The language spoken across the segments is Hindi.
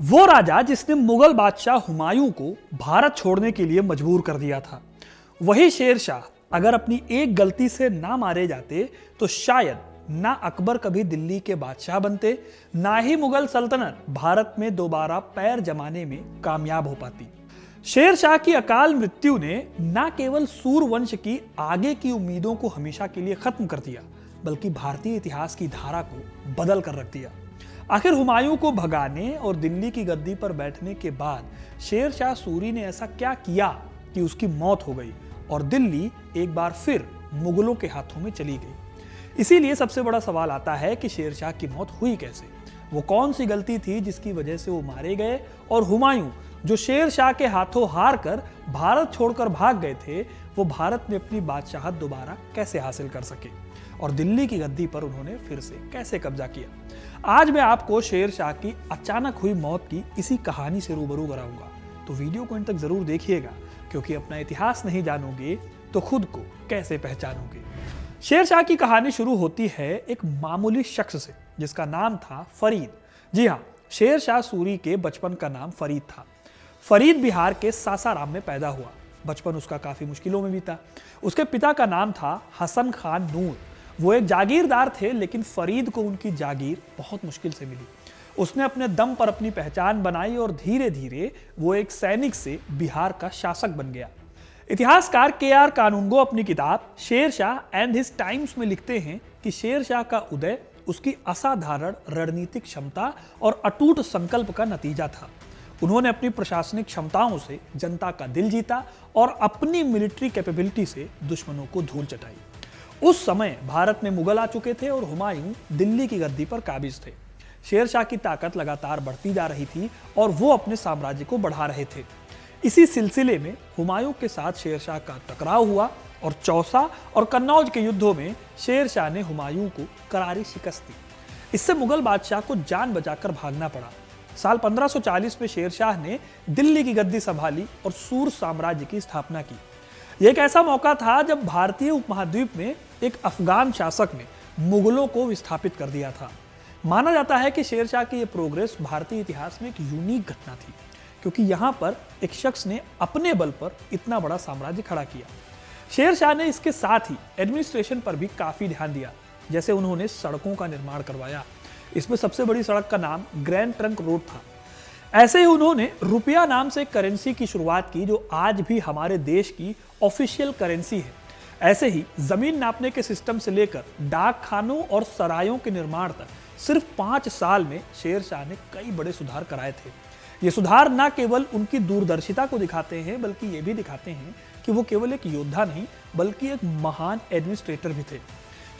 वो राजा जिसने मुगल बादशाह हुमायूं को भारत छोड़ने के लिए मजबूर कर दिया था, वही शेर शाह अगर अपनी एक गलती से ना मारे जाते तो शायद ना अकबर कभी दिल्ली के बादशाह बनते, ना ही मुगल सल्तनत भारत में दोबारा पैर जमाने में कामयाब हो पाती। शेर शाह की अकाल मृत्यु ने ना केवल सूर वंश की आगे की उम्मीदों को हमेशा के लिए खत्म कर दिया, बल्कि भारतीय इतिहास की धारा को बदल कर रख दिया। आखिर हुमायूं को भगाने और दिल्ली की गद्दी पर बैठने के बाद शेर शाह सूरी ने ऐसा क्या किया कि उसकी मौत हो गई और दिल्ली एक बार फिर मुगलों के हाथों में चली गई। इसीलिए सबसे बड़ा सवाल आता है कि शेर शाह की मौत हुई कैसे, वो कौन सी गलती थी जिसकी वजह से वो मारे गए, और हुमायूं जो शेर शाह के हाथों हार कर भारत छोड़कर भाग गए थे, वो भारत में अपनी बादशाहत दोबारा कैसे हासिल कर सके और दिल्ली की गद्दी पर उन्होंने फिर से कैसे कब्जा किया। आज मैं आपको शेर शाह की अचानक हुई मौत की इसी कहानी से रूबरू कराऊंगा, तो वीडियो को इन तक जरूर देखिएगा, क्योंकि अपना इतिहास नहीं जानोगे तो खुद को कैसे पहचानोगे। शेर शाह की कहानी शुरू होती है एक मामूली शख्स से जिसका नाम था फरीद। जी हाँ, शेर शाह सूरी के बचपन का नाम फरीद था। फरीद बिहार के सासाराम में पैदा हुआ। बचपन उसका काफी मुश्किलों में बीता। उसके पिता का नाम था हसन खान नूर। वो एक जागीरदार थे, लेकिन फरीद को उनकी जागीर बहुत मुश्किल से मिली। उसने अपने दम पर अपनी पहचान बनाई और धीरे धीरे वो एक सैनिक से बिहार का शासक बन गया। इतिहासकार के.आर. कानूनगो अपनी किताब Sher Shah and his times में लिखते हैं कि शेर शाह का उदय उसकी असाधारण रणनीतिक क्षमता और अटूट संकल्प का नतीजा था। उन्होंने अपनी प्रशासनिक क्षमताओं से जनता का दिल जीता और अपनी मिलिट्री कैपेबिलिटी से दुश्मनों को धूल चटाई। उस समय भारत में मुगल आ चुके थे और हुमायूं दिल्ली की गद्दी पर काबिज थे। शेर शाह की ताकत लगातार बढ़ती जा रही थी और वो अपने साम्राज्य को बढ़ा रहे थे। इसी सिलसिले में हुमायूं के साथ शेर शाह का टकराव हुआ और चौसा और कन्नौज के युद्धों में शेर शाह ने हुमायूं को करारी शिकस्त दी। इससे मुगल बादशाह को जान बचाकर भागना पड़ा। साल 1540 में शेर शाह ने दिल्ली की गद्दी संभाली और सूर साम्राज्य की स्थापना की। यह एक ऐसा मौका था जब भारतीय उपमहाद्वीप में एक अफगान शासक ने मुगलों को विस्थापित कर दिया था। माना जाता है कि शेर शाह की यह प्रोग्रेस भारतीय इतिहास में एक यूनिक घटना थी, क्योंकि यहां पर एक शख्स ने अपने बल पर इतना बड़ा साम्राज्य खड़ा किया। शेर शाह ने इसके साथ ही एडमिनिस्ट्रेशन पर भी काफी ध्यान दिया। जैसे उन्होंने सड़कों का निर्माण करवाया। इसमें सबसे बड़ी सड़क का नाम ग्रैंड ट्रंक रोड था। ऐसे ही उन्होंने रुपया नाम से करेंसी की शुरुआत की, जो आज भी हमारे देश की ऑफिशियल करेंसी है। ऐसे ही जमीन नापने के सिस्टम से लेकर डाक खानों और सरायों के निर्माण तक सिर्फ 5 साल में शेर शाह ने कई बड़े सुधार कराए थे। ये सुधार न केवल उनकी दूरदर्शिता को दिखाते हैं, बल्कि ये भी दिखाते हैं कि वो केवल एक योद्धा नहीं, बल्कि एक महान एडमिनिस्ट्रेटर भी थे।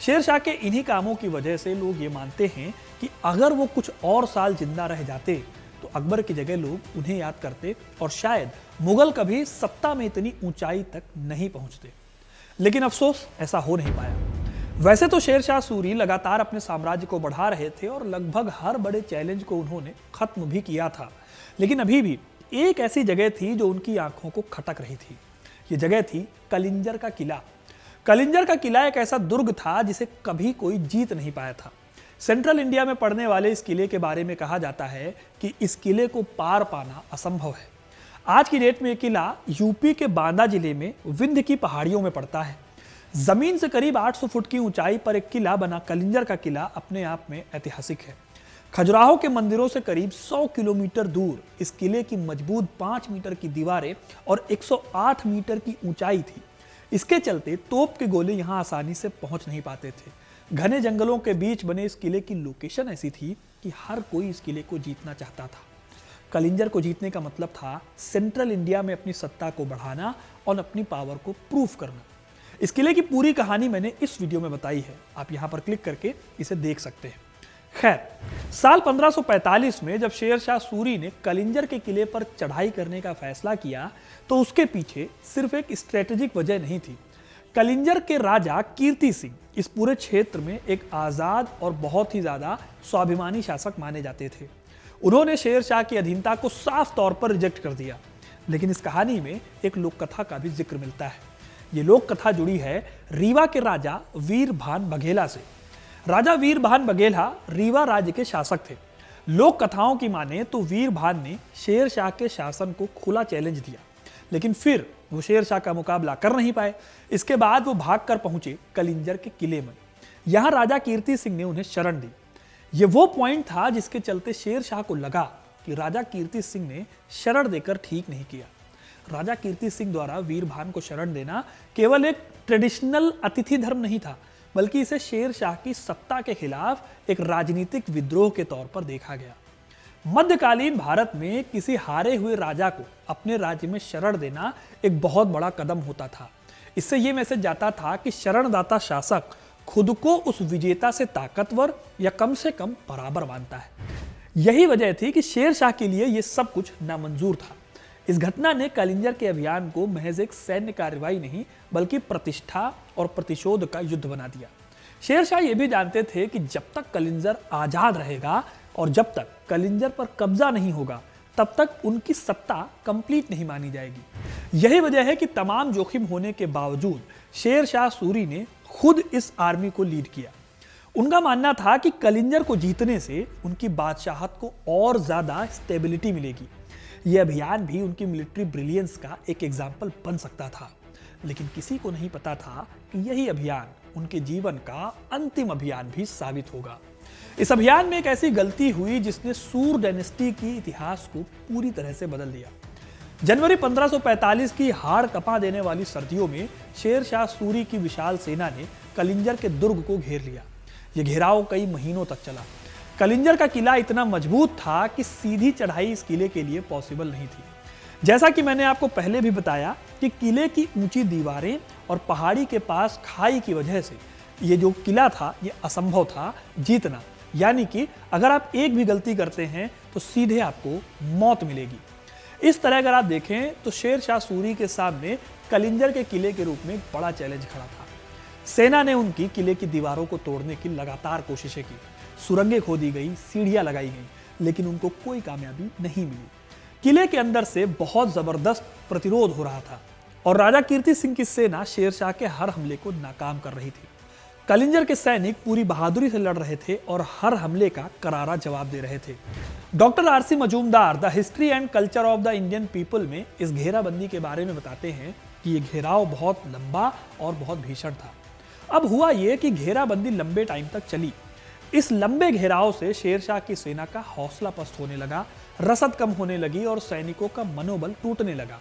शेर शाह के इन्हीं कामों की वजह से लोग ये मानते हैं कि अगर वो कुछ और साल जिंदा रह जाते तो अकबर की जगह लोग उन्हें याद करते और शायद मुगल कभी सत्ता में इतनी ऊंचाई तक नहीं पहुंचते। लेकिन अफसोस, ऐसा हो नहीं पाया। वैसे तो शेर शाह सूरी लगातार अपने साम्राज्य को बढ़ा रहे थे और लगभग हर बड़े चैलेंज को उन्होंने खत्म भी किया था, लेकिन अभी भी एक ऐसी जगह थी जो उनकी आंखों को खटक रही थी। ये जगह थी कलिंजर का किला। कलिंजर का किला एक ऐसा दुर्ग था जिसे कभी कोई जीत नहीं पाया था। सेंट्रल इंडिया में पड़ने वाले इस किले के बारे में कहा जाता है कि इस किले को पार पाना असंभव है। आज की डेट में यह किला यूपी के बांदा जिले में विंध्य की पहाड़ियों में पड़ता है। जमीन से करीब 800 फुट की ऊंचाई पर एक किला बना कलिंजर का किला अपने आप में ऐतिहासिक है। खजुराहो के मंदिरों से करीब 100 किलोमीटर दूर इस किले की मजबूत 5 मीटर की दीवारें और 108 मीटर की ऊंचाई थी। इसके चलते तोप के गोले यहां आसानी से पहुंच नहीं पाते थे। घने जंगलों के बीच बने इस किले की लोकेशन ऐसी थी कि हर कोई इस किले को जीतना चाहता था। कलिंजर को जीतने का मतलब था सेंट्रल इंडिया में अपनी सत्ता को बढ़ाना और अपनी पावर को प्रूफ करना। इस किले की पूरी कहानी मैंने इस वीडियो में बताई है, आप यहां पर क्लिक करके इसे देख सकते हैं। खैर, साल 1545 में जब शेर शाह सूरी ने कलिंजर के किले पर चढ़ाई करने का फैसला किया, तो उसके पीछे सिर्फ एक स्ट्रेटेजिक वजह नहीं थी। कलिंजर के राजा कीर्ति सिंह इस पूरे क्षेत्र में एक आजाद और बहुत ही ज्यादा स्वाभिमानी शासक माने जाते थे। उन्होंने शेर शाह की अधीनता को साफ तौर पर रिजेक्ट कर दिया। लेकिन इस कहानी में एक लोक कथा का भी जिक्र मिलता है। ये लोक कथा जुड़ी है रीवा के राजा वीर भान बघेला से। राजा वीर भान बघेला रीवा राज्य के शासक थे। लोक कथाओं की माने तो वीर भान ने शेर शाह के शासन को खुला चैलेंज दिया, लेकिन फिर वो शेर शाह का मुकाबला कर नहीं पाए। इसके बाद वो भागकर पहुंचे कलिंजर के किले में। यहां राजा कीर्ति सिंह ने उन्हें शरण दी। ये वो पॉइंट था जिसके चलते शेर शाह को लगा कि राजा कीर्ति सिंह ने शरण देकर ठीक नहीं किया। राजा कीर्ति सिंह द्वारा वीर भान को शरण देना केवल एक ट्रेडिशनल अतिथि धर्म नहीं था, बल्कि इसे शेर शाह की सत्ता के खिलाफ एक राजनीतिक विद्रोह के तौर पर देखा गया। मध्यकालीन भारत में किसी हारे हुए राजा को अपने राज्य में शरण देना एक बहुत बड़ा कदम होता था। इससे यह मैसेज जाता था कि शरणदाता शासक खुद को उस विजेता से ताकतवर या कम से कम बराबर मानता है। यही वजह थी कि शेर शाह के लिए यह सब कुछ नामंजूर था। इस घटना ने कलिंजर के अभियान को महज एक सैन्य कार्रवाई नहीं, बल्कि प्रतिष्ठा और प्रतिशोध का युद्ध बना दिया। शेर शाह ये भी जानते थे कि जब तक कलिंजर आजाद रहेगा और जब तक कलिंजर पर कब्जा नहीं होगा, तब तक उनकी सत्ता कंप्लीट नहीं मानी जाएगी। यही वजह है कि तमाम जोखिम होने के बावजूद शेर शाह सूरी ने खुद इस आर्मी को लीड किया। उनका मानना था कि कलिंजर को जीतने से उनकी बादशाहत को और ज्यादा स्टेबिलिटी मिलेगी। यह अभियान भी उनकी मिलिट्री ब्रिलियंस का एक एग्जाम्पल बन सकता था, लेकिन किसी को नहीं पता था कि यही अभियान उनके जीवन का अंतिम अभियान भी साबित होगा। इस अभियान में एक ऐसी गलती हुई जिसने सूर डायनेस्टी की इतिहास को पूरी तरह से बदल दिया। जनवरी 1545 की हाड़ कपा देने वाली सर्दियों में शेर शाह सूरी की विशाल सेना ने कलिंजर के दुर्ग को घेर लिया। यह घेराव कई महीनों तक चला। कलिंजर का किला इतना मजबूत था कि सीधी चढ़ाई इस किले के लिए पॉसिबल नहीं थी। जैसा कि मैंने आपको पहले भी बताया कि किले की ऊंची दीवारें और पहाड़ी के पास खाई की वजह से ये जो किला था ये असंभव था जीतना। यानी कि अगर आप एक भी गलती करते हैं तो सीधे आपको मौत मिलेगी। इस तरह अगर आप देखें तो शेर शाह सूरी के सामने कलिंजर के किले के रूप में एक बड़ा चैलेंज खड़ा था। सेना ने उनकी किले की दीवारों को तोड़ने की लगातार कोशिशें की, सुरंगें खोदी गई, सीढ़ियां लगाई गई, लेकिन उनको कोई कामयाबी नहीं मिली। किले के अंदर से बहुत जबरदस्त प्रतिरोध हो रहा था और राजा कीर्ति सिंह की सेना शेर शाह के हर हमले को नाकाम कर रही थी। कलिंजर के सैनिक पूरी बहादुरी से लड़ रहे थे और हर हमले का करारा जवाब दे रहे थे। Doctor RC. Majumdar the history and culture of the Indian people में इस घेराबंदी के बारे में बताते हैं कि यह घेराव बहुत लंबा और बहुत भीषण था। अब हुआ यह कि घेराबंदी लंबे टाइम तक चली। इस लंबे घेराव से शेर शाह की सेना का हौसला पस्त होने लगा, रसद कम होने लगी और सैनिकों का मनोबल टूटने लगा।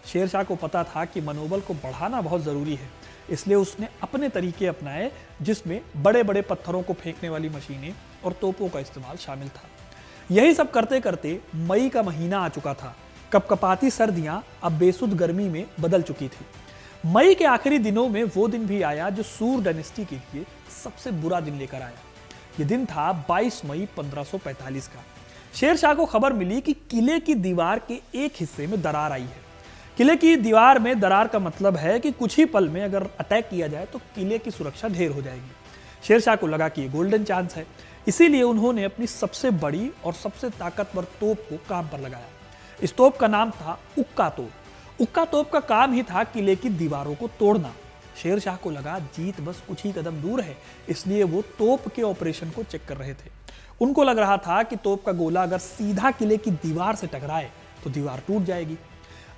शेर शाह को पता था कि मनोबल को बढ़ाना बहुत जरूरी है, इसलिए उसने अपने तरीके अपनाए, जिसमें बड़े बड़े पत्थरों को फेंकने वाली मशीनें और तोपों का इस्तेमाल शामिल था। यही सब करते करते मई का महीना आ चुका था। कपकपाती सर्दियां अब बेसुध गर्मी में बदल चुकी थी। मई के आखिरी दिनों में वो दिन भी आया जो सूर डायनेस्टी के लिए सबसे बुरा दिन लेकर आया। ये दिन था 22 मई 1545 का। शेर शाह को खबर मिली कि किले की दीवार के एक हिस्से में दरार आई है। किले की दीवार में दरार का मतलब है कि कुछ ही पल में अगर अटैक किया जाए तो किले की सुरक्षा ढेर हो जाएगी। शेर शाह को लगा कि ये गोल्डन चांस है, इसीलिए उन्होंने अपनी सबसे बड़ी और सबसे ताकतवर तोप को काम पर लगाया। इस तोप का नाम था उक्का तोप। उक्का तोप का काम ही था किले की दीवारों को तोड़ना। शेर शाह को लगा जीत बस कुछ ही कदम दूर है, इसलिए वो तोप के ऑपरेशन को चेक कर रहे थे। उनको लग रहा था कि तोप का गोला अगर सीधा किले की दीवार से टकराए तो दीवार टूट जाएगी।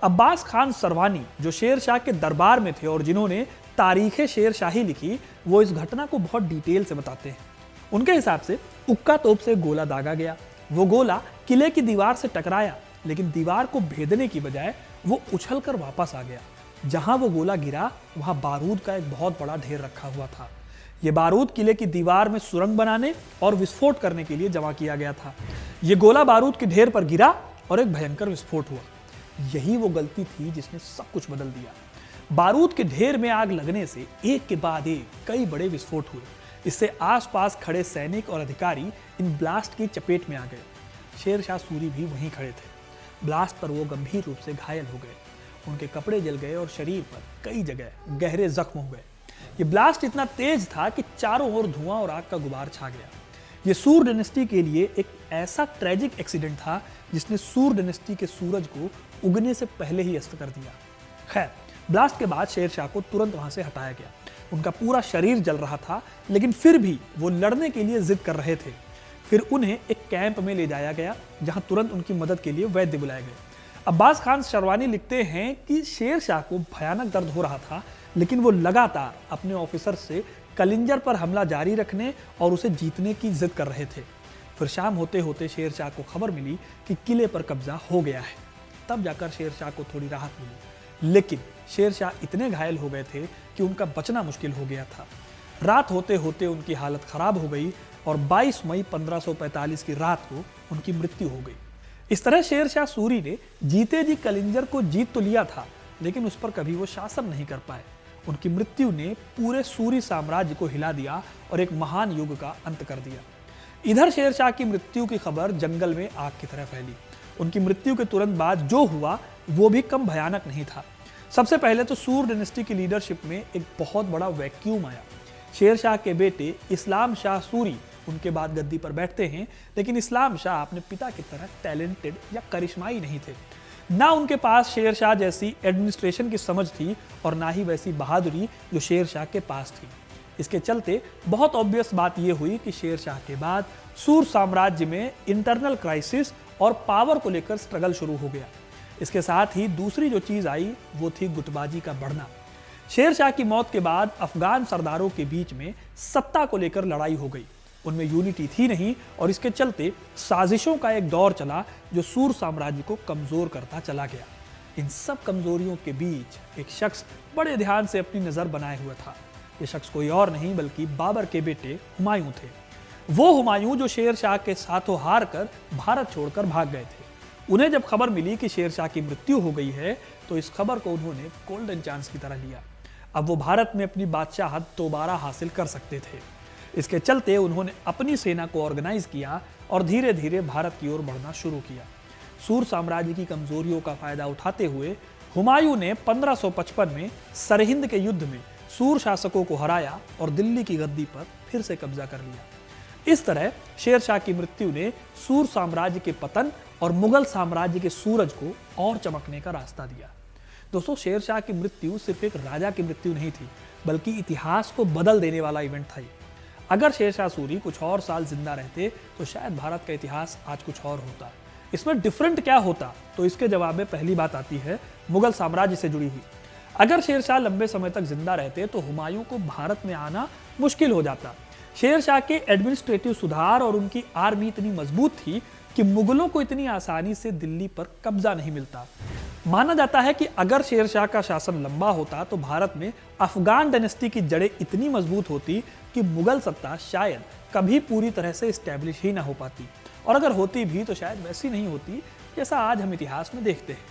अब्बास खान सरवानी, जो शेर शाह के दरबार में थे और जिन्होंने तारीख़ शेर शाही लिखी, वो इस घटना को बहुत डिटेल से बताते हैं। उनके हिसाब से उक्का तोप से गोला दागा गया। वो गोला किले की दीवार से टकराया, लेकिन दीवार को भेदने की बजाय वो उछलकर वापस आ गया। जहां वो गोला गिरा वहां बारूद का एक बहुत बड़ा ढेर रखा हुआ था। ये बारूद किले की दीवार में सुरंग बनाने और विस्फोट करने के लिए जमा किया गया था। ये गोला बारूद के ढेर पर गिरा और एक भयंकर विस्फोट हुआ। यही वो गलती थी जिसने सब कुछ बदल दिया। बारूद के ढेर में आग लगने से एक के बाद एक कई बड़े विस्फोट हुए। इससे आसपास खड़े सैनिक और अधिकारी इन ब्लास्ट की चपेट में आ गए। शेर शाह सूरी भी वहीं खड़े थे। ब्लास्ट पर वो गंभीर रूप से घायल हो गए। उनके कपड़े जल गए और शरीर पर कई जगह गहरे जख्म हो गए। ये ब्लास्ट इतना तेज था कि चारों ओर धुआं और आग का गुबार छा गया। ये सूर डायनेस्टी के लिए एक ऐसा ट्रेजिक एक्सीडेंट था जिसने सूर डायनेस्टी के सूरज को उगने से पहले ही अस्त कर दिया। खैर, ब्लास्ट के बाद शेर शाह को तुरंत वहां से हटाया गया। उनका पूरा शरीर जल रहा था, लेकिन फिर भी वो लड़ने के लिए जिद कर रहे थे। फिर उन्हें एक कैंप में ले जाया गया जहां तुरंत उनकी मदद के लिए वैद्य बुलाए गए। अब्बास खान शरवानी लिखते हैं कि शेर शाह को भयानक दर्द हो रहा था, लेकिन वो लगातार अपने ऑफिसर से कलिंजर पर हमला जारी रखने और उसे जीतने की जिद कर रहे थे। फिर शाम होते होते शेर शाह को खबर मिली कि किले पर कब्जा हो गया है। तब जाकर शेर शाह को थोड़ी राहत मिली, लेकिन शेर शाह इतने घायल हो गए थे कि उनका बचना मुश्किल हो गया था। रात होते होते उनकी हालत खराब हो गई और 22 मई 1545 की रात को उनकी मृत्यु हो गई। इस तरह शेर शाह सूरी ने जीते जी कलिंजर को जीत तो लिया था, लेकिन उस पर कभी वो शासन नहीं कर पाए। उनकी मृत्यु ने पूरे सूरी साम्राज्य को हिला दिया और एक महान युग का अंत कर दिया। इधर शेर शाह की मृत्यु की खबर जंगल में आग की तरह फैली। उनकी मृत्यु के तुरंत बाद जो हुआ वो भी कम भयानक नहीं था। सबसे पहले तो सूर डायनेस्टी की लीडरशिप में एक बहुत बड़ा वैक्यूम आया। शेर शाह के बेटे इस्लाम शाह सूरी उनके बाद गद्दी पर बैठते हैं, लेकिन इस्लाम शाह अपने पिता की तरह टैलेंटेड या करिश्माई नहीं थे। ना उनके पास शेर शाह जैसी एडमिनिस्ट्रेशन की समझ थी और ना ही वैसी बहादुरी जो शेर शाह के पास थी। इसके चलते बहुत ऑब्वियस बात यह हुई कि शेर शाह के बाद सूर साम्राज्य में इंटरनल क्राइसिस और पावर को लेकर स्ट्रगल शुरू हो गया। इसके साथ ही दूसरी जो चीज आई वो थी गुटबाजी का बढ़ना। शेर शाह की मौत के बाद अफगान सरदारों के बीच में सत्ता को लेकर लड़ाई हो गई। उनमें यूनिटी थी नहीं और इसके चलते साजिशों का एक दौर चला जो सूर साम्राज्य को कमजोर करता चला गया। इन सब कमजोरियों के बीच एक शख्स बड़े ध्यान से अपनी नजर बनाए हुए था। यह शख्स कोई और नहीं बल्कि बाबर के बेटे हुमायूं थे। वो हुमायूं जो शेर शाह के साथों हार कर भारत छोड़कर भाग गए थे। उन्हें जब खबर मिली कि शेर शाह की मृत्यु हो गई है तो इस खबर को उन्होंने गोल्डन चांस की तरह लिया। अब वो भारत में अपनी बादशाहत दोबारा हासिल कर सकते थे। इसके चलते उन्होंने अपनी सेना को ऑर्गेनाइज किया और धीरे धीरे भारत की ओर बढ़ना शुरू किया। सूर साम्राज्य की कमजोरियों का फायदा उठाते हुए हुमायूं ने 1555 में सरहिंद के युद्ध में सूर शासकों को हराया और दिल्ली की गद्दी पर फिर से कब्जा कर लिया। इस तरह शेर शाह की मृत्यु ने सूर साम्राज्य के पतन और मुगल साम्राज्य के सूरज को और चमकने का रास्ता दिया। दोस्तों, शेर शाह की मृत्यु सिर्फ एक राजा की मृत्यु नहीं थी, बल्कि इतिहास को बदल देने वाला इवेंट था। अगर शेर शाह सूरी कुछ और साल जिंदा रहते तो शायद भारत का इतिहास आज कुछ और होता। इसमें डिफरेंट क्या होता, तो इसके जवाब में पहली बात आती है मुगल साम्राज्य से जुड़ी हुई। अगर शेर शाह लंबे समय तक जिंदा रहते तो हुमायूं को भारत में आना मुश्किल हो जाता। शेर शाह के एडमिनिस्ट्रेटिव सुधार और उनकी आर्मी इतनी मजबूत थी कि मुगलों को इतनी आसानी से दिल्ली पर कब्जा नहीं मिलता। माना जाता है कि अगर शेर शाह का शासन लंबा होता तो भारत में अफगान डायनेस्टी की जड़ें इतनी मजबूत होती कि मुगल सत्ता शायद कभी पूरी तरह से स्टैब्लिश ही ना हो पाती, और अगर होती भी तो शायद वैसी नहीं होती जैसा आज हम इतिहास में देखते हैं।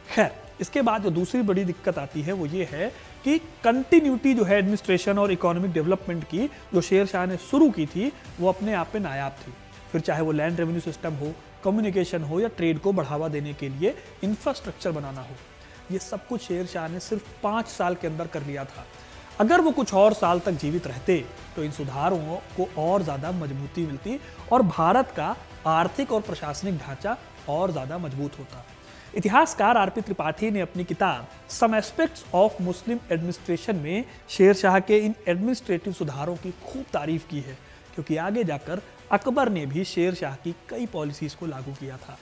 खैर, इसके बाद जो दूसरी बड़ी दिक्कत आती है वो ये है कि कंटिन्यूटी जो है एडमिनिस्ट्रेशन और इकोनॉमिक डेवलपमेंट की जो शेर शाह ने शुरू की थी वो अपने आप में नायाब थी। फिर चाहे वो लैंड रेवेन्यू सिस्टम हो, कम्युनिकेशन हो या ट्रेड को बढ़ावा देने के लिए इंफ्रास्ट्रक्चर बनाना हो, ये सब कुछ शेर शाह ने सिर्फ 5 साल के अंदर कर लिया था। अगर वो कुछ और साल तक जीवित रहते तो इन सुधारों को और ज़्यादा मजबूती मिलती और भारत का आर्थिक और प्रशासनिक ढांचा और ज़्यादा मजबूत होता। इतिहासकार आरपी त्रिपाठी ने अपनी किताब some aspects of Muslim administration में शेर शाह के इन एडमिनिस्ट्रेटिव सुधारों की खूब तारीफ की है, क्योंकि आगे जाकर अकबर ने भी शेर शाह की कई पॉलिसीज को लागू किया था।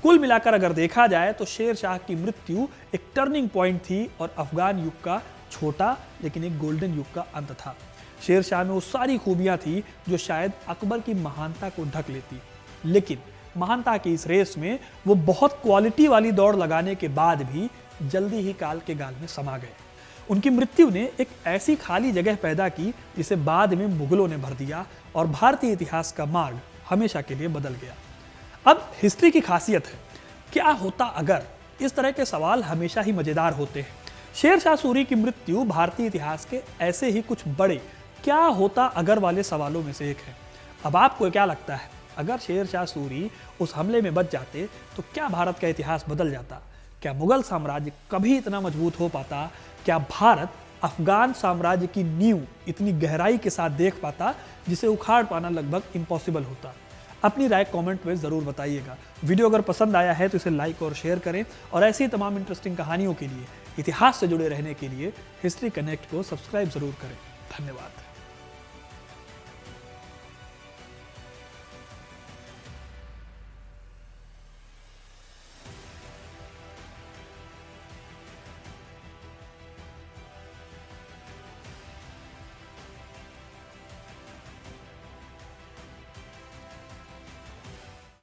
कुल मिलाकर अगर देखा जाए तो शेर शाह की मृत्यु एक टर्निंग पॉइंट थी और अफगान युग का छोटा लेकिन एक गोल्डन युग का अंत था। शेर शाह में वो सारी खूबियां थी जो शायद अकबर की महानता को ढक लेती, लेकिन महानता की इस रेस में वो बहुत क्वालिटी वाली दौड़ लगाने के बाद भी जल्दी ही काल के गाल में समा गए। उनकी मृत्यु ने एक ऐसी खाली जगह पैदा की जिसे बाद में मुगलों ने भर दिया और भारतीय इतिहास का मार्ग हमेशा के लिए बदल गया। अब हिस्ट्री की खासियत है, क्या होता अगर, इस तरह के सवाल हमेशा ही मजेदार होते हैं। शेर शाह सूरी की मृत्यु भारतीय इतिहास के ऐसे ही कुछ बड़े क्या होता अगर वाले सवालों में से एक है। अब आपको क्या लगता है, अगर शेर शाह सूरी उस हमले में बच जाते तो क्या भारत का इतिहास बदल जाता? क्या मुगल साम्राज्य कभी इतना मजबूत हो पाता? क्या भारत अफगान साम्राज्य की नींव इतनी गहराई के साथ देख पाता जिसे उखाड़ पाना लगभग इम्पॉसिबल होता? अपनी राय कमेंट में ज़रूर बताइएगा। वीडियो अगर पसंद आया है तो इसे लाइक और शेयर करें, और ऐसी तमाम इंटरेस्टिंग कहानियों के लिए, इतिहास से जुड़े रहने के लिए हिस्ट्री कनेक्ट को सब्सक्राइब ज़रूर करें। धन्यवाद।